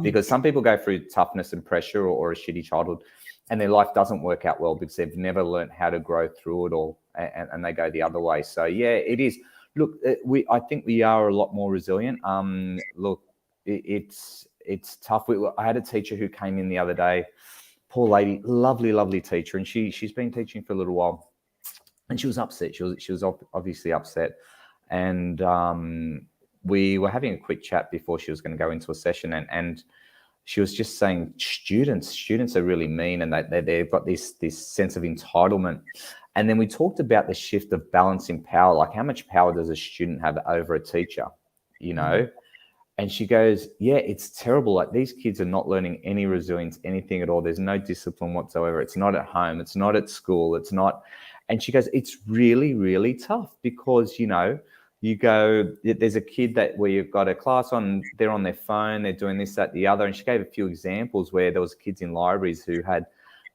Because some people go through toughness and pressure or a shitty childhood, and their life doesn't work out well because they've never learned how to grow through it all, and they go the other way. So yeah, it is. Look, I think we are a lot more resilient. Look, it's tough. I had a teacher who came in the other day, poor lady, lovely teacher, and she's been teaching for a little while, and she was upset. She was obviously upset, and we were having a quick chat before she was going to go into a session, and she was just saying students are really mean, and they've got this sense of entitlement. And then we talked about the shift of balancing power, like how much power does a student have over a teacher, And she goes, yeah, it's terrible. Like these kids are not learning any resilience, anything at all. There's no discipline whatsoever. It's not at home. It's not at school. It's not. And she goes, it's really, really tough because, you go, there's a kid where you've got a class on, they're on their phone, they're doing this, that, the other. And she gave a few examples where there was kids in libraries who had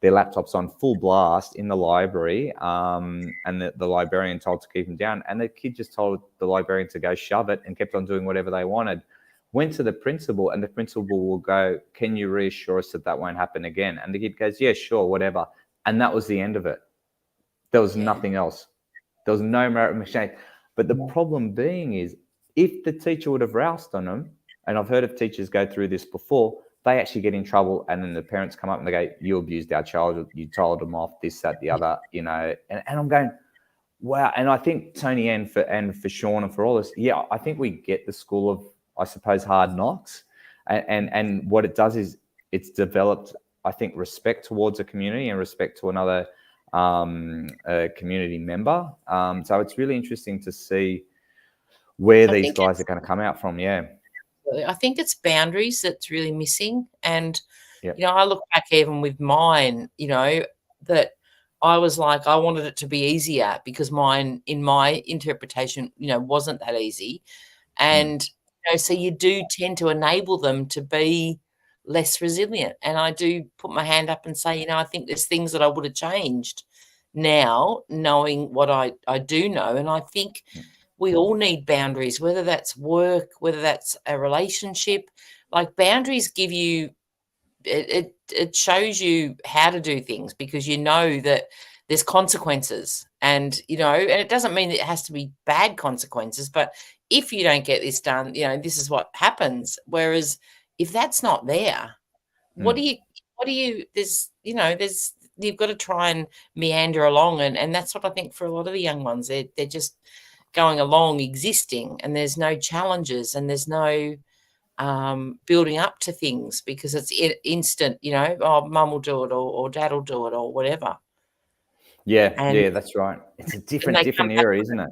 their laptops on full blast in the library, and the librarian told to keep them down. And the kid just told the librarian to go shove it and kept on doing whatever they wanted. Went to the principal, and the principal will go, can you reassure us that won't happen again? And the kid goes, yeah, sure, whatever. And that was the end of it. There was nothing else. There was no merit machine. But the problem being is, if the teacher would have roused on them, and I've heard of teachers go through this before, they actually get in trouble, and then the parents come up and they go, you abused our child, you told them off, this, that, the other, and I'm going, wow. And I think Tony and for Sean and for all this, yeah, I think we get the school of, I suppose, hard knocks. And what it does is it's developed, I think, respect towards a community and respect to another a community member. So it's really interesting to see where these guys are going to come out from. Yeah. I think it's boundaries that's really missing. And, I look back even with mine, that I was like, I wanted it to be easier because mine, in my interpretation, wasn't that easy. And, so you do tend to enable them to be less resilient. And I do put my hand up and say, I think there's things that I would have changed now, knowing what I do know. And I think we all need boundaries, whether that's work, whether that's a relationship. Like, boundaries give you, it shows you how to do things, because that there's consequences, and and it doesn't mean that it has to be bad consequences, but if you don't get this done, this is what happens. Whereas if that's not there, what do you there's you've got to try and meander along, and that's what I think for a lot of the young ones. They're just going along existing, and there's no challenges, and there's no building up to things, because it's instant, oh, mum will do it, or dad will do it, or whatever. Yeah, that's right. It's a different era, isn't it?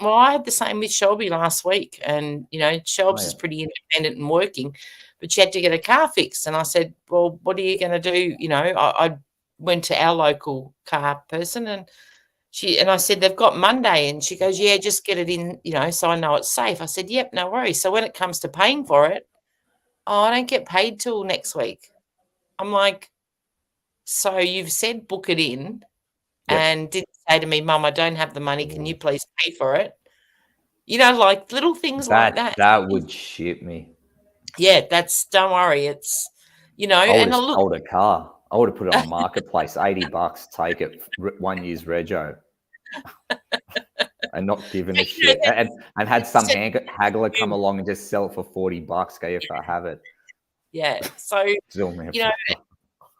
Well, I had the same with Shelby last week, and Shelby is pretty independent and working, but she had to get a car fixed, and I said, well, what are you going to do? I went to our local car person, and I said, they've got Monday, and she goes, yeah, just get it in, so I know it's safe. I said, yep, no worries. So when it comes to paying for it, I don't get paid till next week. I'm like, so you've said book it in, and didn't say to me, Mum, I don't have the money. Can you please pay for it? Like little things like that. That would shit me. Yeah, don't worry. It's, and I look. Sold a car. I would have put it on Marketplace, $80, take it, 1 year's rego. And not given a shit. And had some haggler come along and just sell it for $40, go, if I have it. Yeah. So,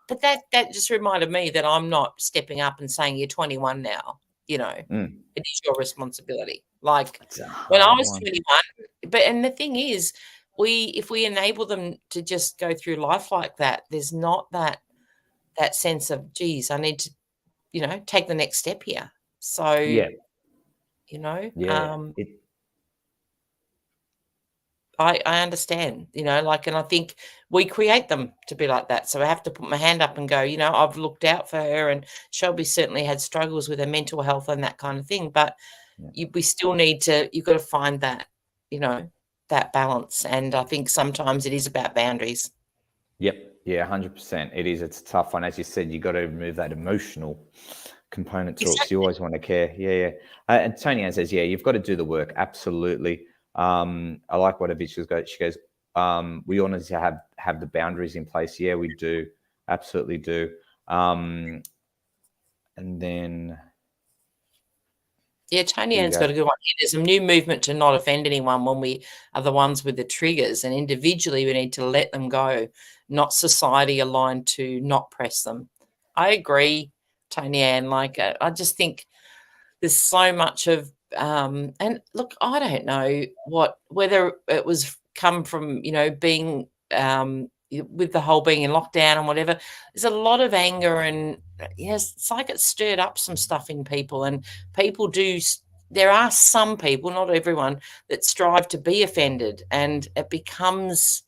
but that just reminded me that I'm not stepping up and saying, you're 21 now, it is your responsibility. Like when I was 21, and the thing is, if we enable them to just go through life like that, there's not that sense of, geez, I need to, take the next step here. So, I understand, and I think we create them to be like that. So I have to put my hand up and go, I've looked out for her, and Shelby certainly had struggles with her mental health and that kind of thing. But we still need to, you've got to find that, that balance. And I think sometimes it is about boundaries. Yep. Yeah, 100%. It is. It's a tough one. As you said, you got to remove that emotional component to it. So you always want to care. Yeah. And Tonia says, yeah, you've got to do the work. Absolutely. I like what Avish goes. She goes, we all need to have the boundaries in place. Yeah, we do. Absolutely do. And then. Yeah, Tony Ann's got a good one. There's a new movement to not offend anyone when we are the ones with the triggers, and individually we need to let them go, not society aligned to not press them. I agree, Tony Ann. I just think there's so much of, and look, I don't know whether it was come from, being, with the whole being in lockdown and whatever. There's a lot of anger, and it's like it stirred up some stuff in people, and people do. There are some people, not everyone, that strive to be offended, and it becomes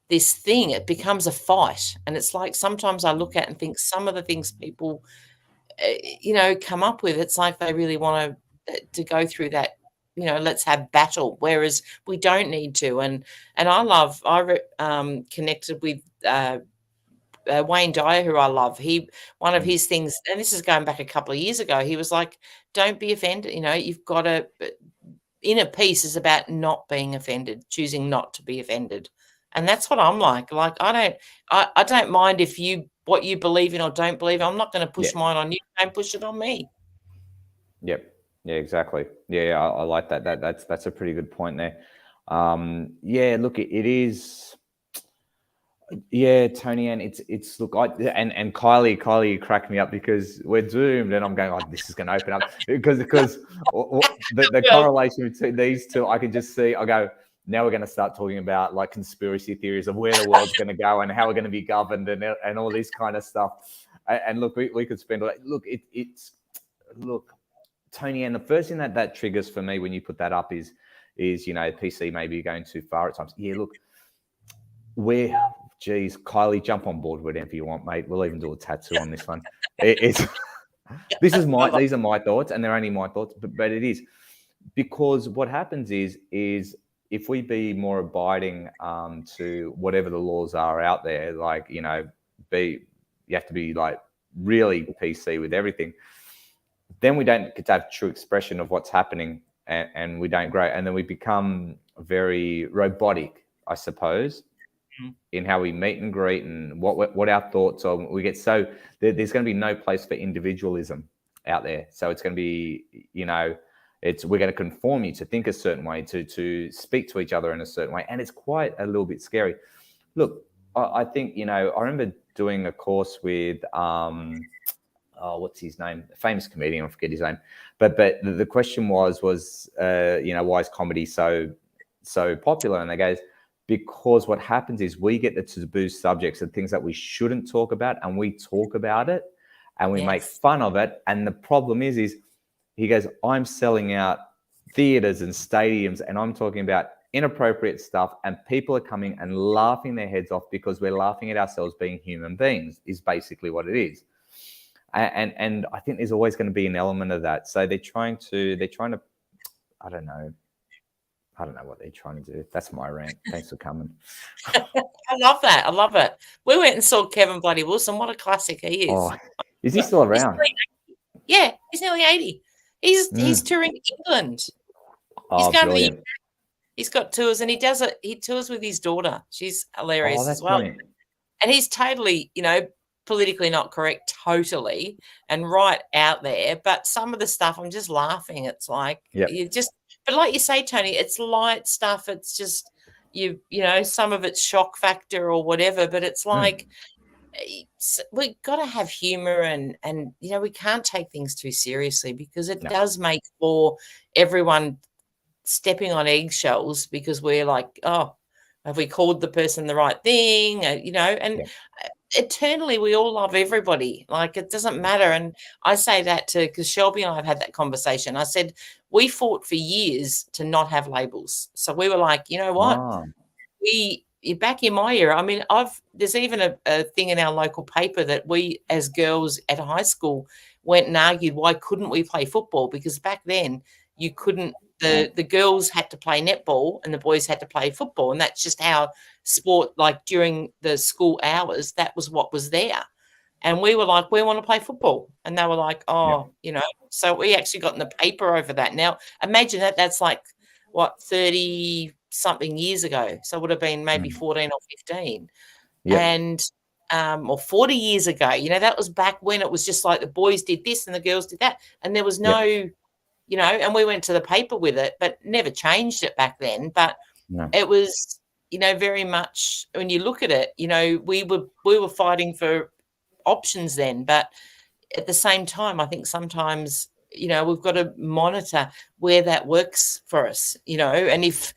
this thing. It becomes a fight, and it's like sometimes I look at and think some of the things people, come up with. It's like they really want to go through that. Let's have battle, whereas we don't need to. And I connected with Wayne Dyer, who I love. One of his things, and this is going back a couple of years ago, he was like, don't be offended. You've got to, inner peace is about not being offended, choosing not to be offended. And that's what I'm like. Like, I don't mind if what you believe in or don't believe. I'm not going to push mine on you. Don't push it on me. Yep. Yeah, exactly. Yeah, I like that. That's a pretty good point there. Yeah, look, it is. Yeah, Tony, and it's look, and Kylie, you cracked me up because we're doomed, and I'm going, oh, this is going to open up because the correlation between these two, I can just see. I go, now we're going to start talking about like conspiracy theories of where the world's going to go and how we're going to be governed and all this kind of stuff. And look, we could spend look, Tony, and the first thing that triggers for me when you put that up is PC maybe going too far at times. Yeah, look, Kylie, jump on board whatever you want, mate. We'll even do a tattoo on this one. It's These are my thoughts, and they're only my thoughts, but it is because what happens is if we be more abiding to whatever the laws are out there, like, you have to be like really PC with everything, then we don't get to have true expression of what's happening, and we don't grow, and then we become very robotic, I suppose, in how we meet and greet and what our thoughts are. We get so there's going to be no place for individualism out there. So it's going to be, we're going to conform you to think a certain way, to speak to each other in a certain way, and it's quite a little bit scary. Look, I think, I remember doing a course with what's his name? A famous comedian, I forget his name. But the question was why is comedy so popular? And they goes, because what happens is we get the taboo subjects and things that we shouldn't talk about, and we talk about it and we make fun of it. And the problem is he goes, I'm selling out theaters and stadiums, and I'm talking about inappropriate stuff, and people are coming and laughing their heads off because we're laughing at ourselves being human beings, is basically what it is. And I think there's always going to be an element of that. So they're trying to, I don't know what they're trying to do. That's my rant. Thanks for coming. I love that. I love it. We went and saw Kevin Bloody Wilson. What a classic he is. Oh, is he still around? He's nearly 80. He's touring England. Oh, he's brilliant. He's got tours, and he tours with his daughter. She's hilarious as well. Brilliant. And he's totally, politically not correct, totally, and right out there. But some of the stuff, I'm just laughing. It's like but like you say, Tony, it's light stuff. It's just some of it's shock factor or whatever. But it's like we've got to have humor, and we can't take things too seriously, because it does make for everyone stepping on eggshells, because we're like, oh, have we called the person the right thing? And eternally we all love everybody. Like, it doesn't matter. And I say that because Shelby and I have had that conversation. I said, we fought for years to not have labels. So we were like, you know what? Back in my era, I mean, there's even a thing in our local paper that we as girls at high school went and argued, why couldn't we play football? Because back then you couldn't, the girls had to play netball and the boys had to play football. And that's just how sport, like during the school hours, that was what was there. And we were like, we want to play football. And they were like, so we actually got in the paper over that. Now, imagine that's like, 30 something years ago. So it would have been maybe 14 or 15. And or 40 years ago, that was back when it was just like the boys did this and the girls did that. And there was no, and we went to the paper with it, but never changed it back then. But it was, very much, when you look at it, we were fighting for options then. But at the same time, I think sometimes, we've got to monitor where that works for us, and if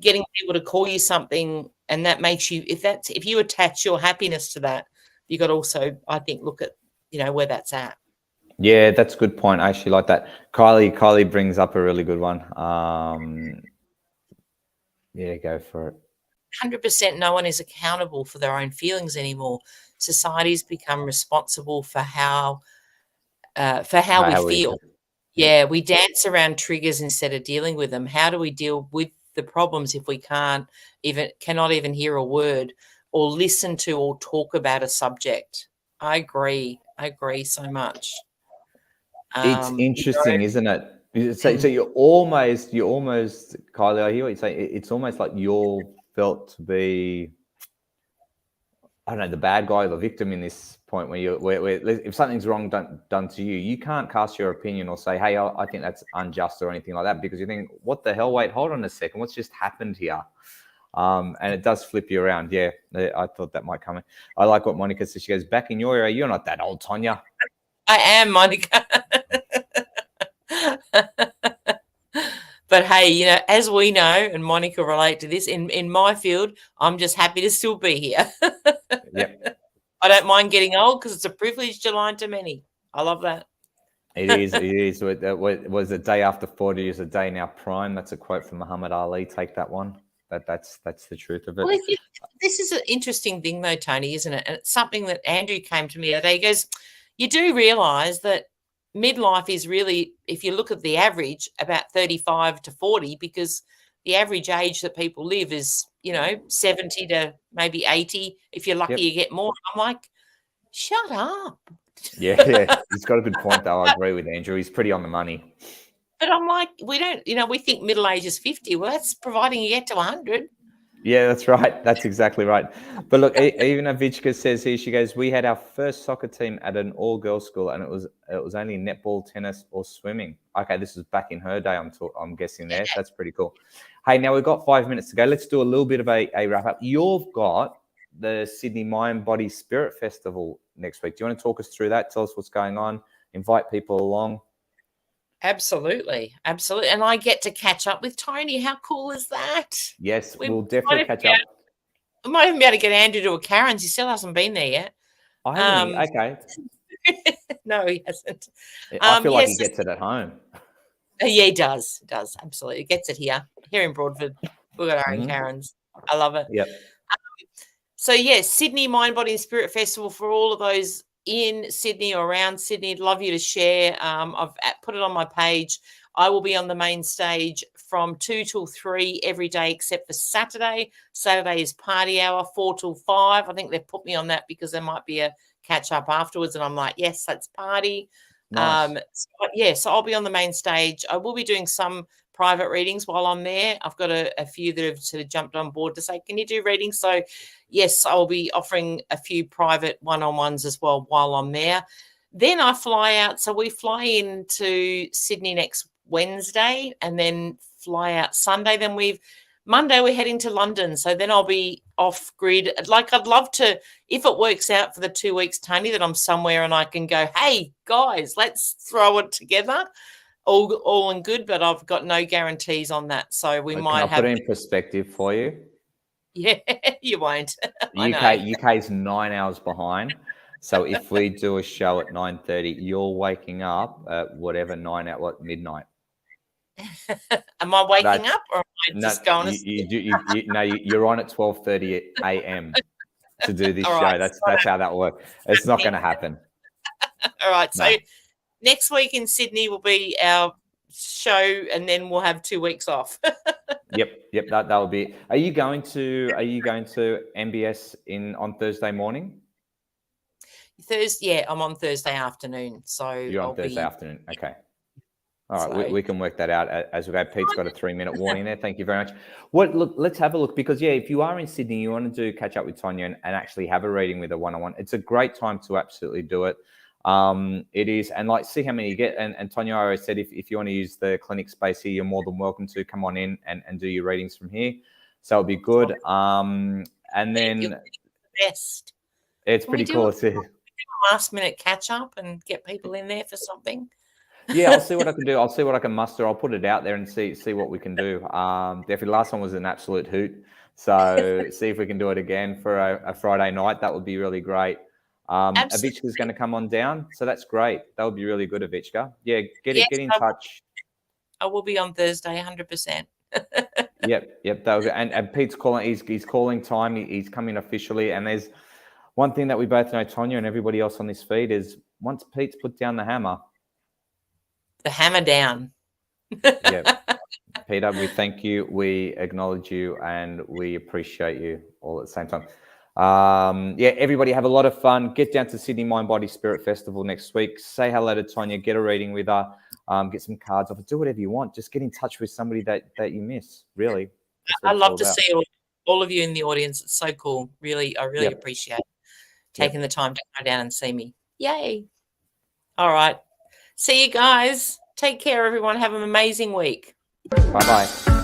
getting people to call you something and that makes you, if you attach your happiness to that, you got to also, I think, look at, where that's at. Yeah, that's a good point. I actually like that. Kylie brings up a really good one. Go for it. 100% no one is accountable for their own feelings anymore. Society's become responsible for how we feel. Yeah, we dance around triggers instead of dealing with them. How do we deal with the problems if we cannot even hear a word or listen to or talk about a subject? I agree so much. It's interesting, isn't it? So you're almost, Kylie, I hear what you're saying. It's almost like you're felt to be, I don't know, the bad guy or the victim in this point where if something's wrong done to you, you can't cast your opinion or say, hey, I think that's unjust or anything like that, because you think, what the hell? Wait, hold on a second. What's just happened here? And it does flip you around. Yeah, I thought that might come in. I like what Monica says. She goes, back in your era, you're not that old, Tonia. I am, Monica. But hey, as we know, and Monica relate to this, in my field, I'm just happy to still be here. I don't mind getting old, because it's a privilege to lie to many. I love that. It is. It was a day after 40 is a day in our prime. That's a quote from Muhammad Ali. Take that one. That's the truth of it. Well, this is an interesting thing, though, Tony, isn't it? And it's something that Andrew came to me the other day. He goes, you do realise that midlife is really, if you look at the average, about 35 to 40, because the average age that people live is, 70 to maybe 80. If you're lucky, you get more. I'm like, shut up. Yeah. He's got a good point, though. I agree with Andrew. He's pretty on the money. But I'm like, we don't, we think middle age is 50. Well, that's providing you get to 100. Yeah, that's right. That's exactly right. But look, even Avichka says here, she goes, we had our first soccer team at an all-girls school, and it was only netball, tennis, or swimming. Okay, this is back in her day, I'm guessing there. That's pretty cool. Hey, now we've got 5 minutes to go. Let's do a little bit of a wrap-up. You've got the Sydney Mind, Body, Spirit Festival next week. Do you want to talk us through that? Tell us what's going on. Invite people along. Absolutely. And I get to catch up with Tony. How cool is that? Yes, we'll definitely catch up. I might even be able to get Andrew to a Karen's. He still hasn't been there yet. Oh, hasn't he? Okay. No, he hasn't. I feel like he gets it at home. Yeah, he does. He does. Absolutely. He gets it here in Broadford. We've got our own Karen's. I love it. Yep. So, yes, Sydney Mind, Body and Spirit Festival for all of those in Sydney or around Sydney. I'd love you to share. I've put it on my page. I will be on the main stage from 2 till 3 every day except for Saturday. Saturday is party hour, 4 till 5. I think they've put me on that because there might be a catch up afterwards. And I'm like, yes, that's party. Nice. So I'll be on the main stage. I will be doing some private readings while I'm there. I've got a few that have sort of jumped on board to say, can you do readings? So, yes, I'll be offering a few private one-on-ones as well while I'm there. Then I fly out. So we fly into Sydney next Wednesday and then fly out Sunday. Then Monday we're heading to London. So then I'll be off grid. Like I'd love to, if it works out for the 2 weeks, Tony, that I'm somewhere and I can go, hey, guys, let's throw it together. All in good, but I've got no guarantees on that. So we might have. I'll put it in perspective for you. Yeah, you won't. UK's 9 hours behind. So if we do a show at 9:30, you're waking up at whatever midnight. Am I waking up or am I just going to sleep? You're on at 12:30 a.m. to do this show. Right, that's how that works. It's not going to happen. All right. So next week in Sydney will be our show, and then we'll have 2 weeks off. Yep. That will be. Are you going to MBS on Thursday morning? Yeah, I'm on Thursday afternoon. So you're on Thursday afternoon. Okay. All right, we can work that out as we go. Pete's got a 3-minute warning there. Thank you very much. Look, let's have a look because, if you are in Sydney, you want to catch up with Tonia and actually have a reading with a one-on-one. It's a great time to absolutely do it. It is, and see how many you get. And Tonia always said, if you want to use the clinic space here, you're more than welcome to come on in and do your readings from here. So it'll be good. And then best. It's pretty cool. Last minute catch up and get people in there for something. Yeah, I'll see what I can do. I'll see what I can muster. I'll put it out there and see what we can do. Definitely, last one was an absolute hoot. So see if we can do it again for a Friday night. That would be really great. Avichka's going to come on down, so that's great. That would be really good, Avichka. Yeah, get in touch. I will be on Thursday, 100%. Yep. And Pete's calling. He's calling time. He's coming officially. And there's one thing that we both know, Tonia and everybody else on this feed, is once Pete's put down the hammer. The hammer down. Yeah. Peter, we thank you, we acknowledge you, and we appreciate you all at the same time. Everybody have a lot of fun. Get down to Sydney Mind, Body, Spirit Festival next week. Say hello to Tonia. Get a reading with her. Get some cards off. Do whatever you want. Just get in touch with somebody that you miss, really. I love to see all of you in the audience. It's so cool. Really, I really appreciate taking the time to go down and see me. Yay. All right. See you guys. Take care, everyone. Have an amazing week. Bye-bye.